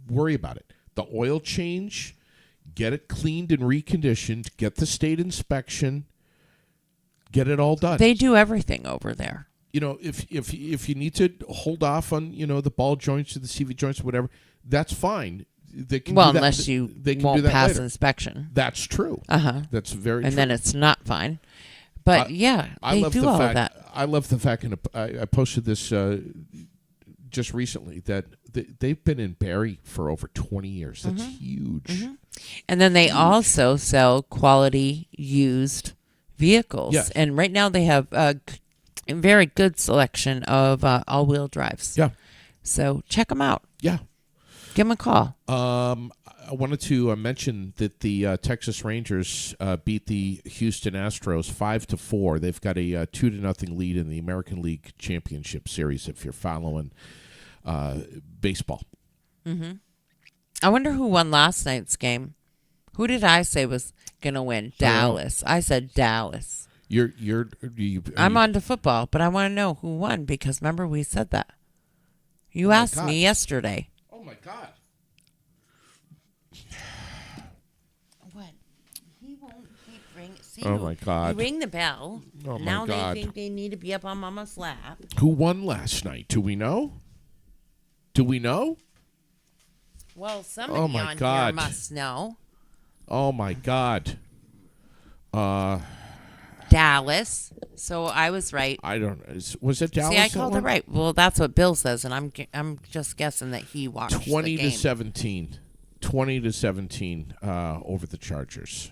worry about it. The oil change, get it cleaned and reconditioned, get the state inspection, get it all done. They do everything over there. You know, if you need to hold off on, the ball joints or the CV joints or whatever, that's fine. They can Well, do that. unless you They can do won't that pass later. inspection. That's true. That's very And true. then it's not fine. But yeah, I they love do the all fact, of that. I love the fact, and I posted this just recently, that they've been in Barrie for over 20 years. That's huge. And then they also sell quality used vehicles. Yes. And right now they have a very good selection of all-wheel drives. Yeah, So check them out. yeah. Give them a call. I wanted to mention that the Texas Rangers beat the Houston Astros 5-4. They've got a 2-0 lead in the American League Championship Series. If you're following baseball, I wonder who won last night's game. Who did I say was going to win? Dallas. I said Dallas. I'm on to football, but I want to know who won because remember we said that. You asked God. me yesterday. Oh my God! What? He won't keep ringing. See, Oh, my God. You ring the bell. Oh, my now God. they think they need to be up on Mama's lap. Who won last night? Do we know? Do we know? Well, somebody Oh, my on here God. must know. Oh my God! Dallas. So I was right. I don't. Was it Dallas? See, I that called it won? right. Well, that's what Bill says, and I'm just guessing that he watched 20 the to game. 17. 20 to 17 over the Chargers.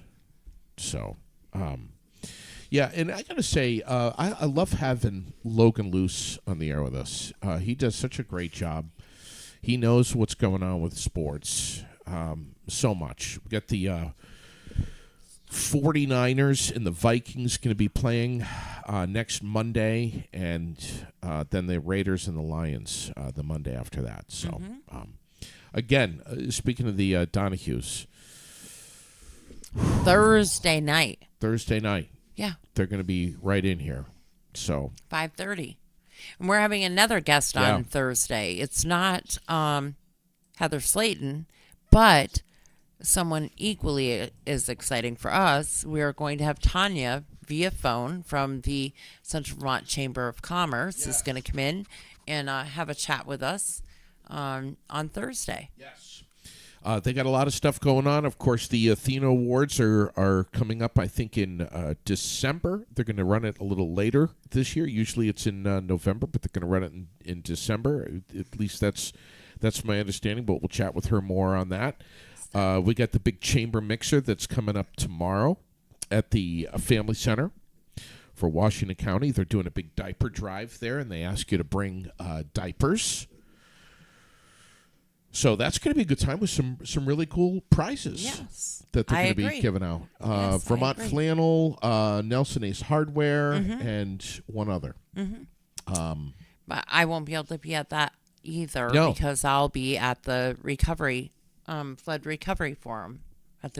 So, yeah, and I gotta say, I love having Logan Luce on the air with us. He does such a great job. He knows what's going on with sports so much. We got the 49ers and the Vikings going to be playing next Monday, and then the Raiders and the Lions the Monday after that. So, again, speaking of the Donahues, Thursday night. Yeah, they're going to be right in here. So 5:30. And we're having another guest Yeah. on Thursday. It's not Heather Slayton, but someone equally as exciting for us. We are going to have Tanya via phone from the Central Vermont Chamber of Commerce is going to come in and have a chat with us on Thursday. yes, they got a lot of stuff going on. Of course, the Athena Awards are coming up, I think, in December. They're going to run it a little later this year. Usually it's in November, but they're going to run it in December. At least that's That's my understanding, but we'll chat with her more on that. We got the big chamber mixer that's coming up tomorrow at the Family Center for Washington County. They're doing a big diaper drive there, and they ask you to bring diapers. So that's going to be a good time with some really cool prizes. Yes, that they're I going to be agree. giving out. Yes, I Vermont agree. Flannel, Nelson Ace Hardware, and one other. But I won't be able to be at that either No. because I'll be at the recovery, flood recovery forum at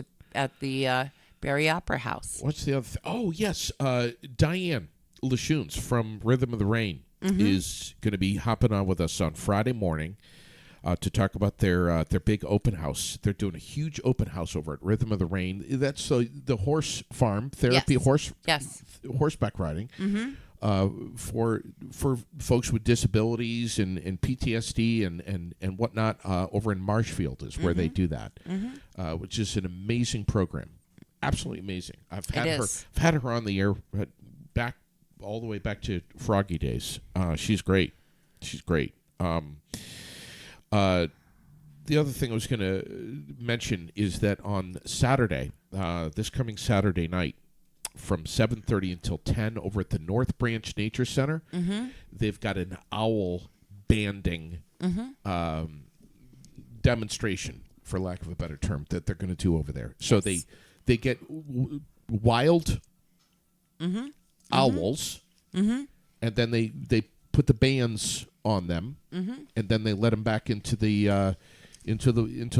the Barry Opera House. What's the other Oh, yes. Diane Lachouns from Rhythm of the Rain is going to be hopping on with us on Friday morning to talk about their big open house. They're doing a huge open house over at Rhythm of the Rain. That's the horse farm, therapy, Yes. horseback riding. For folks with disabilities and PTSD and whatnot over in Marshfield is where they do that, which is an amazing program, absolutely amazing. I've had her on the air back all the way back to Froggy days. She's great. The other thing I was going to mention is that on Saturday, this coming Saturday night, from 7:30 until 10 over at the North Branch Nature Center, they've got an owl banding demonstration, for lack of a better term, that they're going to do over there. So they get wild owls, and then they put the bands on them, and then they let them back into the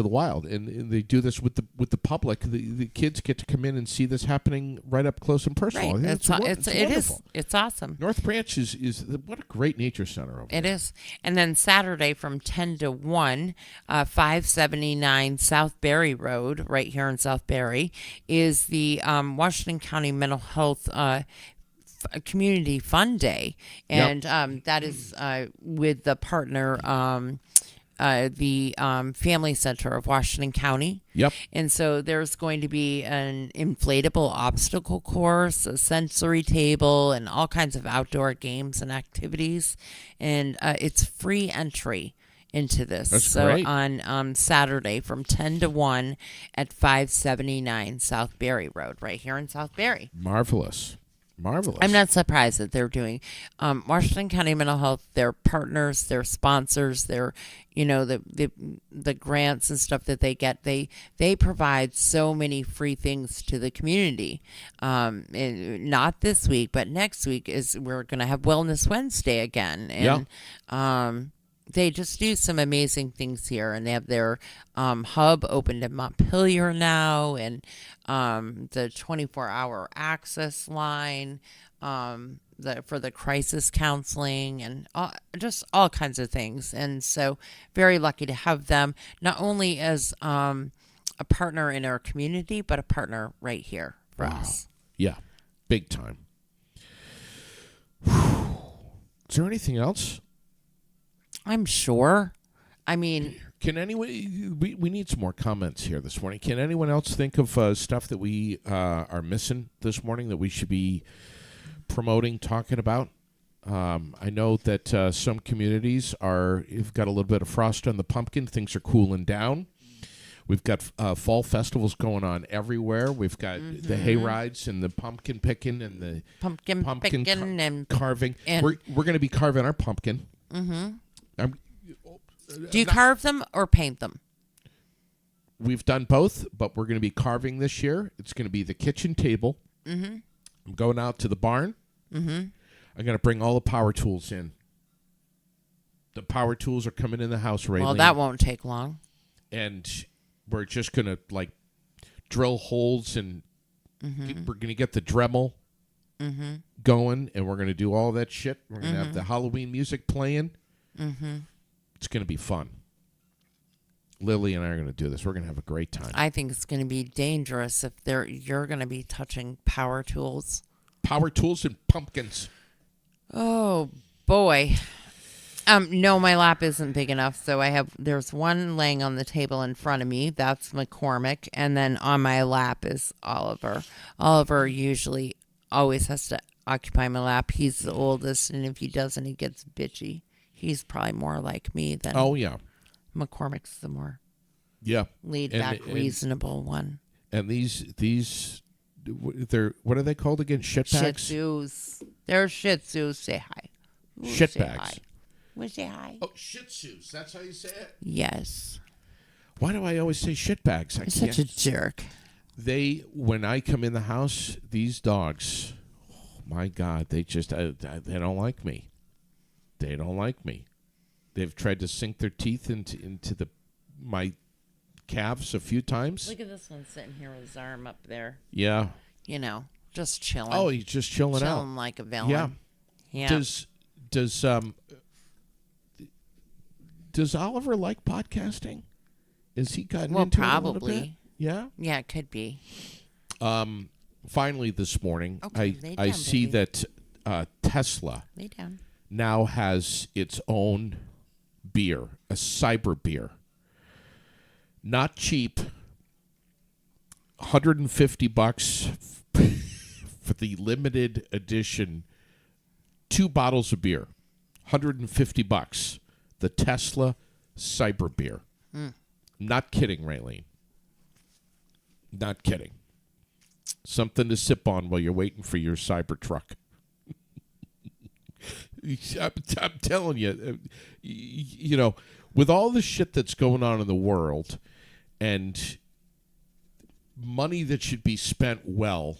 wild, and they do this with the public. The kids get to come in and see this happening right up close and personal. Right. I think it's wonderful. It's awesome. North Branch is what a great nature center over It there. is. And then Saturday from 10 to 1, 579 South Barry Road, right here in South Barry, is the Washington County Mental Health Community Fun Day. And that is with the partner, the Family Center of Washington County. Yep. And so there's going to be an inflatable obstacle course, a sensory table, and all kinds of outdoor games and activities. And it's free entry into this. That's so great. on Saturday from 10 to 1 at 579 South Barry Road, right here in South Barry. Marvelous. I'm not surprised that they're doing Washington County Mental Health. Their partners, their sponsors, their the grants and stuff that they get. They provide so many free things to the community. And not this week, but next week we're going to have Wellness Wednesday again, and they just do some amazing things here, and they have their hub opened in Montpelier now, and the 24-hour access line for the crisis counseling, and just all kinds of things. And so very lucky to have them, not only as a partner in our community, but a partner right here for us. Yeah, big time. Is there anything else? I'm sure. I mean, Can anyone? We need some more comments here this morning. Can anyone else think of stuff that we are missing this morning that we should be promoting, talking about? I know that some communities have got a little bit of frost on the pumpkin. Things are cooling down. We've got fall festivals going on everywhere. We've got the hay rides and the pumpkin picking and the pumpkin picking and carving. and- We're going to be carving our pumpkin. do you carve them or paint them? We've done both, but we're going to be carving this year. It's going to be the kitchen table. I'm going out to the barn. I'm going to bring all the power tools in. The power tools are coming in the house right now. Well, that won't take long. And we're just going to drill holes, and we're going to get the Dremel going, and we're going to do all that shit. We're going to have the Halloween music playing. It's going to be fun. Lily and I are going to do this. We're going to have a great time. I think it's going to be dangerous if you're going to be touching power tools. Power tools and pumpkins. Oh boy. No, my lap isn't big enough, so there's one laying on the table in front of me. That's McCormick, and then on my lap is Oliver. Oliver usually always has to occupy my lap. He's the oldest, and if he doesn't, he gets bitchy. He's probably more like me than Oh, yeah. McCormick's the more Yeah. laid back, reasonable one. And these, they're, what are they called again? Shit Shih bags? Tzus. They're Shih Tzus. Say hi. Ooh, Shit say bags. hi. Will say hi? Oh, Shih Tzus. That's how you say it? Yes. Why do I always say shit bags? I You're can't. such a jerk. When I come in the house, these dogs, oh my God, they just, they don't like me. They don't like me. They've tried to sink their teeth into my calves a few times. Look at this one sitting here with his arm up there. Yeah. You know, just chilling. Oh, he's just chilling out. Chilling like a villain. Yeah. Yeah. Does Oliver like podcasting? Is he gotten Well, into it a little bit? probably. Yeah. Yeah, it could be. Finally, this morning, Okay, lay I down, see baby. that Tesla Lay down. now has its own beer, a cyber beer. Not cheap. $150 for the limited edition 2 bottles of beer. $150. The Tesla cyber beer. Not kidding, Raylene. Not kidding. Something to sip on while you're waiting for your cyber truck. I'm telling you, you know, with all the shit that's going on in the world and money that should be spent well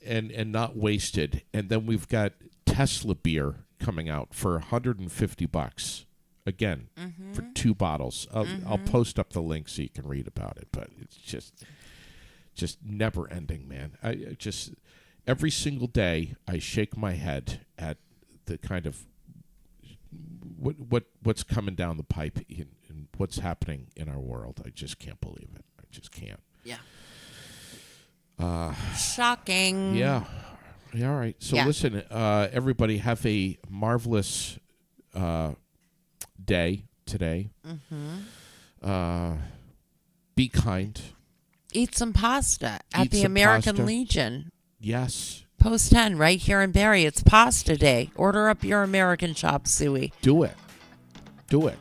and not wasted, and then we've got Tesla beer coming out for $150. Again, for 2 bottles. I'll post up the link so you can read about it, but it's just never ending, man. I just every single day I shake my head at the kind of what's coming down the pipe and what's happening in our world. I just can't believe it. I just can't. Yeah. Shocking. Yeah. Yeah. All right. So listen, everybody, have a marvelous day today. Be kind. Eat some pasta at Eat the some American pasta. Legion. Yes. Post 10 right here in Barrie. It's pasta day. Order up your American chop suey. Do it. Do it.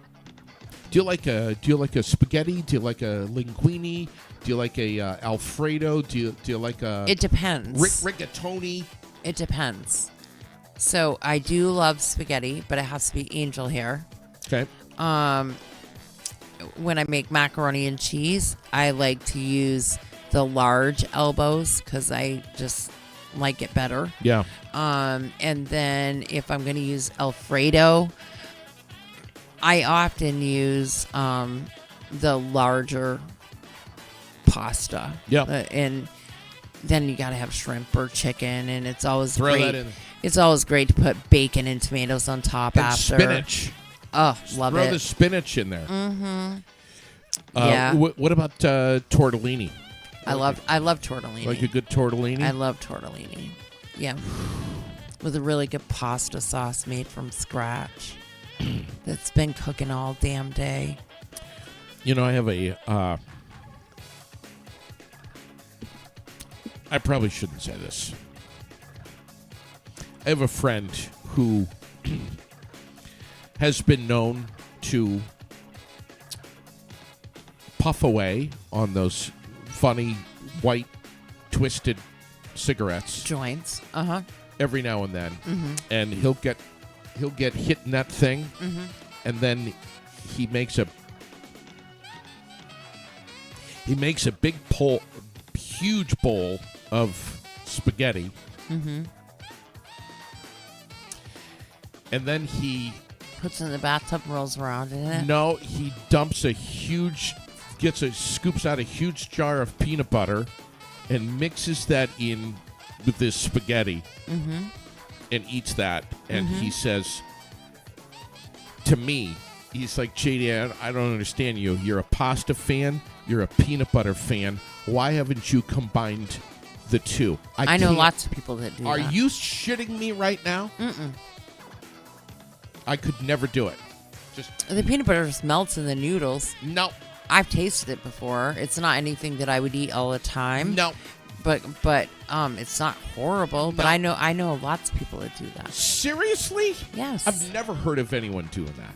Do you like a spaghetti? Do you like a linguine? Do you like a Alfredo? Do you like a It depends. rigatoni? It depends. So I do love spaghetti, but it has to be angel hair. Okay. When I make macaroni and cheese, I like to use the large elbows because I just like it better. Yeah. And then if I'm going to use Alfredo, I often use the larger pasta. Yeah. And then you got to have shrimp or chicken, and it's always Throw great. that in. It's always great to put bacon and tomatoes on top And after. spinach. Oh, love Throw it. the spinach in there. Mm-hmm. Yeah. What about tortellini? I love tortellini. Like a good tortellini? I love tortellini. Yeah. With a really good pasta sauce made from scratch that's been cooking all damn day. You know, I have a... I probably shouldn't say this. I have a friend who has been known to puff away on those funny white twisted cigarettes Joints. Uh-huh. every now and then, Mm-hmm. and he'll get hit in that thing, Mm-hmm. and then he makes a big huge bowl of spaghetti, Mm-hmm. and then he Puts it in the bathtub, rolls around in it. no he dumps scoops out a huge jar of peanut butter and mixes that in with this spaghetti, Mm-hmm. and eats that. And he says to me, he's like, JD, I don't understand you. You're a pasta fan. You're a peanut butter fan. Why haven't you combined the two? I know can't- lots of people that do Are that. you shitting me right now? Mm-mm. I could never do it. Just The peanut butter just melts in the noodles. no, I've tasted it before. It's not anything that I would eat all the time. no. But it's not horrible. But No. I know lots of people that do that. Seriously? Yes. I've never heard of anyone doing that.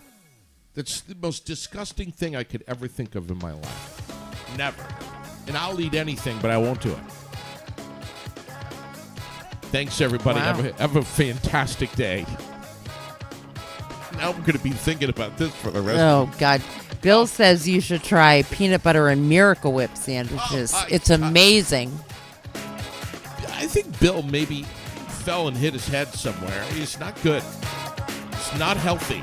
That's the most disgusting thing I could ever think of in my life. Never. And I'll eat anything, but I won't do it. Thanks, everybody. Wow. Have a fantastic day. Now I'm going to be thinking about this for the rest of Oh, God. Bill says you should try peanut butter and Miracle Whip sandwiches. It's amazing. I think Bill maybe fell and hit his head somewhere. He's not good. It's not healthy.